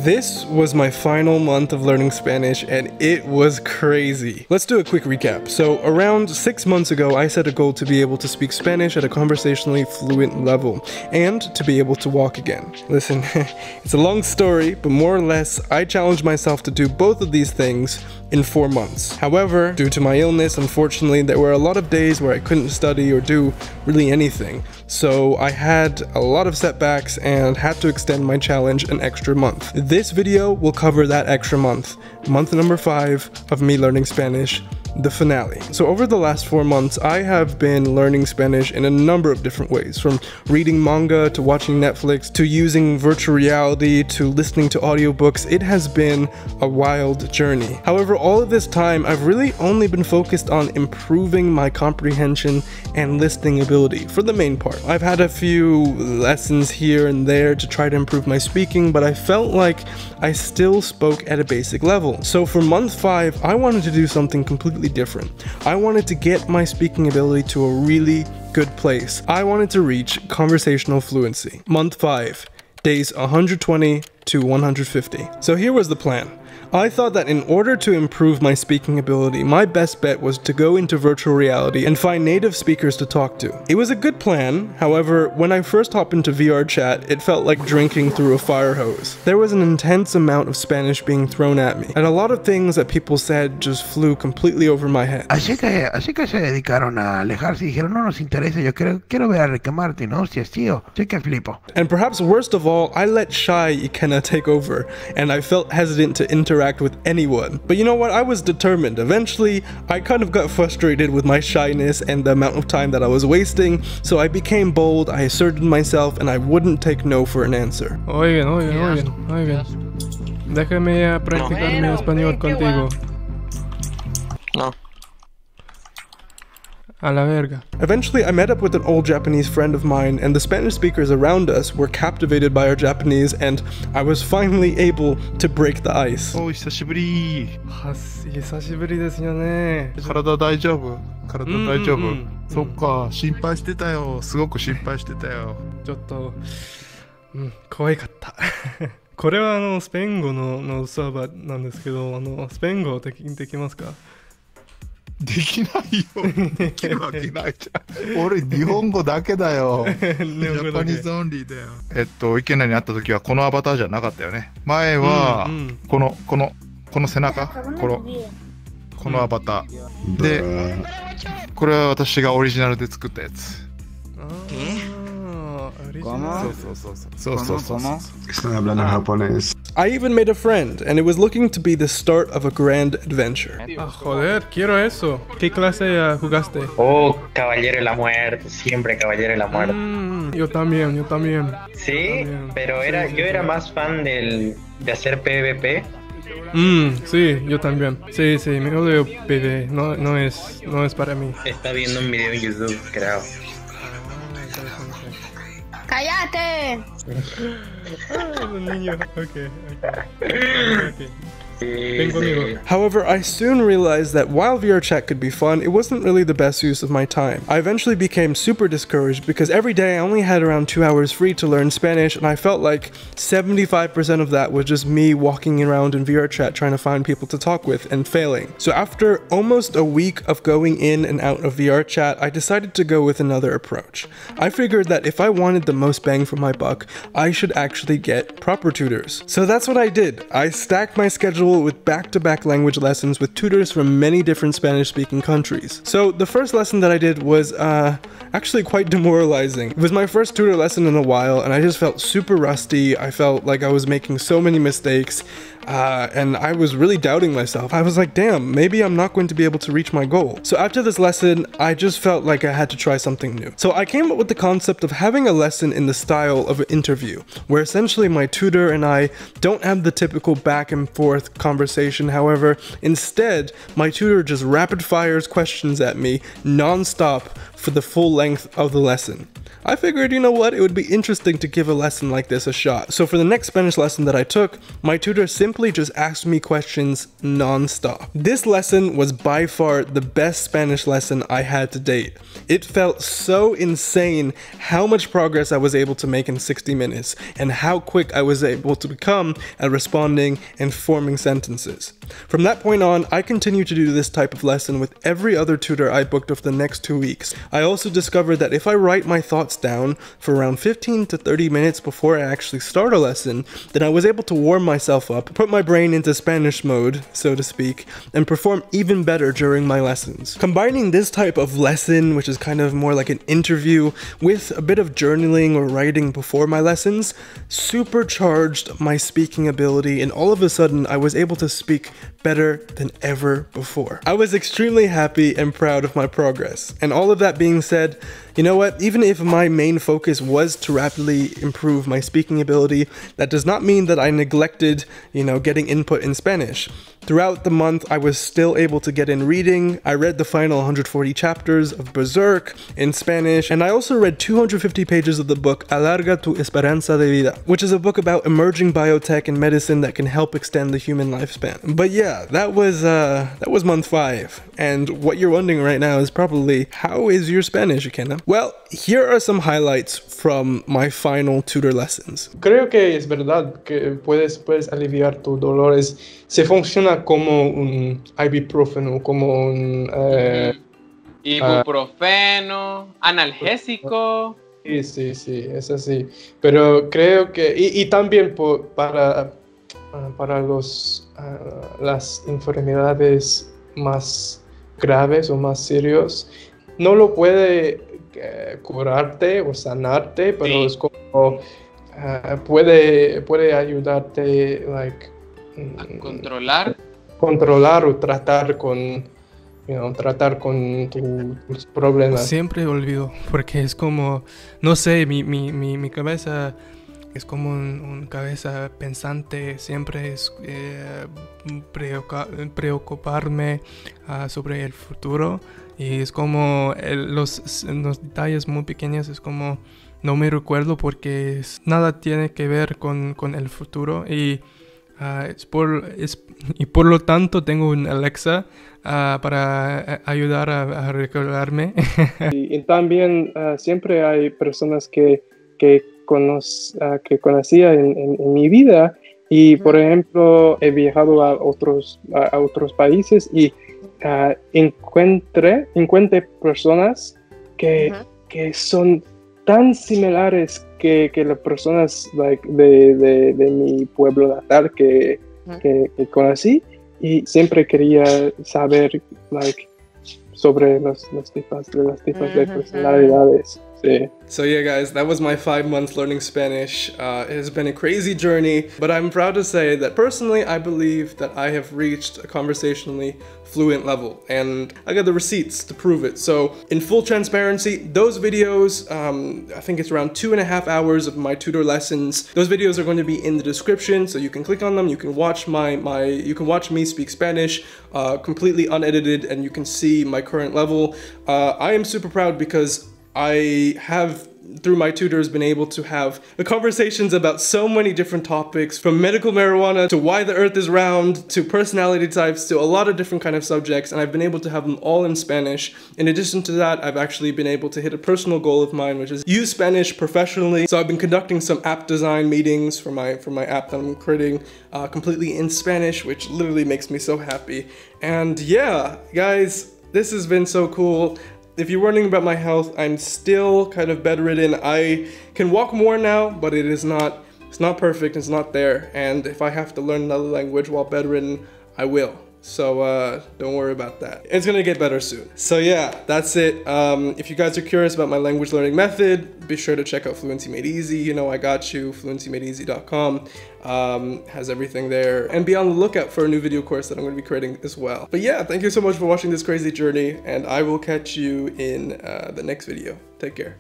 This was my final month of learning Spanish and it was crazy. Let's do a quick recap. So around 6 months ago, I set a goal to be able to speak Spanish at a conversationally fluent level and to be able to walk again. Listen, it's a long story, but more or less, I challenged myself to do both of these things in 4 months. However, due to my illness, unfortunately, there were a lot of days where I couldn't study or do really anything. So I had a lot of setbacks and had to extend my challenge an extra month. This video will cover that extra month number 5 of me learning Spanish, the finale. So over the last 4 months, I have been learning Spanish in a number of different ways, from reading manga to watching Netflix to using virtual reality to listening to audiobooks. It has been a wild journey. However, all of this time, I've really only been focused on improving my comprehension and listening ability for the main part. I've had a few lessons here and there to try to improve my speaking, but I felt like I still spoke at a basic level. So for month 5, I wanted to do something completely different. I wanted to get my speaking ability to a really good place. I wanted to reach conversational fluency. Month 5, days 120 to 150. So here was the plan. I thought that in order to improve my speaking ability, my best bet was to go into virtual reality and find native speakers to talk to. It was a good plan, however, when I first hopped into VR chat, it felt like drinking through a fire hose. There was an intense amount of Spanish being thrown at me, and a lot of things that people said just flew completely over my head. Así que se dedicaron a alejarse y dijeron, no nos interesa, yo quiero ver a Ricky Martin, hostias, tío, sí que flipo. And perhaps worst of all, I let shy Ikenna take over, and I felt hesitant to interact with anyone. But you know what? I was determined. Eventually, I kind of got frustrated with my shyness and the amount of time that I was wasting, so I became bold, I asserted myself, and I wouldn't take no for an answer. Oigan. Déjame practicar mi español contigo. No. A la verga. Eventually, I met up with an old Japanese friend of mine, and the Spanish speakers around us were captivated by our Japanese, and I was finally able to break the ice. お久しぶり。久しぶりですよね。体大丈夫？そっか、心配してたよ。すごく心配してたよ。ちょっと、可愛かった。これはスペイン語のサーバーなんですけど、スペイン語できますか？できないよ。できるわけないじゃん。俺日本語だけだよ。ジャパニーズオンリーだよ。イケナに会った時はこのアバターじゃなかったよね。前はこの背中、このアバターで、これは私がオリジナルで作ったやつ。Están hablando japonés. I even made a friend, and it was looking to be the start of a grand adventure. Joder, quiero eso. ¿Qué clase jugaste? Oh, Caballero de la Muerte, siempre Caballero de la Muerte. Yo también. Sí, pero yo era más fan de hacer PvP. Sí, yo también. Sí, me odio PvP. No es para mí. Está viendo un video en YouTube, creo. ¡Cállate! Okay. However, I soon realized that while VR chat could be fun, it wasn't really the best use of my time. I eventually became super discouraged because every day I only had around 2 hours free to learn Spanish, and I felt like 75% of that was just me walking around in VR chat trying to find people to talk with and failing. So after almost a week of going in and out of VR chat, I decided to go with another approach. I figured that if I wanted the most bang for my buck, I should actually get proper tutors. So that's what I did. I stacked my schedule with back-to-back language lessons with tutors from many different Spanish-speaking countries. So the first lesson that I did was actually quite demoralizing. It was my first tutor lesson in a while, and I just felt super rusty. I felt like I was making so many mistakes, and I was really doubting myself. I was like, damn, maybe I'm not going to be able to reach my goal. So after this lesson, I just felt like I had to try something new. So I came up with the concept of having a lesson in the style of an interview, where essentially my tutor and I don't have the typical back and forth conversation. However, instead, my tutor just rapid fires questions at me non-stop for the full length of the lesson. I figured, you know what, it would be interesting to give a lesson like this a shot. So for the next Spanish lesson that I took, my tutor simply just asked me questions non-stop. This lesson was by far the best Spanish lesson I had to date. It felt so insane how much progress I was able to make in 60 minutes and how quick I was able to become at responding and forming sentences. From that point on, I continued to do this type of lesson with every other tutor I booked over the next 2 weeks. I also discovered that if I write my thoughts down for around 15 to 30 minutes before I actually start a lesson, then I was able to warm myself up, put my brain into Spanish mode, so to speak, and perform even better during my lessons. Combining this type of lesson, which is kind of more like an interview, with a bit of journaling or writing before my lessons, supercharged my speaking ability, and all of a sudden I was able to speak better than ever before. I was extremely happy and proud of my progress. And all of that being said, you know what, even if my main focus was to rapidly improve my speaking ability, that does not mean that I neglected, getting input in Spanish. Throughout the month, I was still able to get in reading. I read the final 140 chapters of Berserk in Spanish, and I also read 250 pages of the book Alarga tu esperanza de vida, which is a book about emerging biotech and medicine that can help extend the human lifespan. But yeah, that was month 5, and what you're wondering right now is probably, how is your Spanish, Ikenna? Well, here are some highlights from my final tutor lessons. Creo que es verdad que puedes aliviar tus dolores. Se funciona como un ibuprofeno, como un ibuprofeno, analgésico. Sí, es así. Pero creo que y también para las enfermedades más graves o más serios, no lo puede curarte o sanarte, pero sí, es como puede ayudarte a controlar o tratar con tus problemas. Siempre olvido, porque es como, no sé, mi cabeza es como una cabeza pensante, siempre es preocuparme sobre el futuro, y es como los detalles muy pequeños, es como no me recuerdo porque nada tiene que ver con el futuro, y por lo tanto tengo un Alexa para ayudar a recordarme. y también siempre hay personas que conocía en mi vida, y por ejemplo he viajado a otros países y encuentre personas que son tan similares que las personas de mi pueblo natal que conocí, y siempre quería saber sobre las tipos de personalidades. Sí. So yeah guys, that was my 5 months learning Spanish. It has been a crazy journey, but I'm proud to say that personally I believe that I have reached a conversationally fluent level, and I got the receipts to prove it. So in full transparency, those videos, I think it's around 2.5 hours of my tutor lessons. Those videos are going to be in the description, so you can click on them, you can watch you can watch me speak Spanish completely unedited, and you can see my current level. I am super proud because I have, through my tutors, been able to have conversations about so many different topics, from medical marijuana to why the earth is round to personality types to a lot of different kind of subjects, and I've been able to have them all in Spanish. In addition to that, I've actually been able to hit a personal goal of mine, which is use Spanish professionally. So I've been conducting some app design meetings for my app that I'm creating completely in Spanish, which literally makes me so happy. And yeah, guys, this has been so cool. If you're wondering about my health, I'm still kind of bedridden. I can walk more now, but it's not perfect, it's not there. And if I have to learn another language while bedridden, I will. So don't worry about that. It's gonna get better soon. So yeah, that's it. If you guys are curious about my language learning method, be sure to check out Fluency Made Easy. You know I got you. FluencyMadeEasy.com has everything there. And be on the lookout for a new video course that I'm going to be creating as well. But yeah, thank you so much for watching this crazy journey, and I will catch you in the next video. Take care.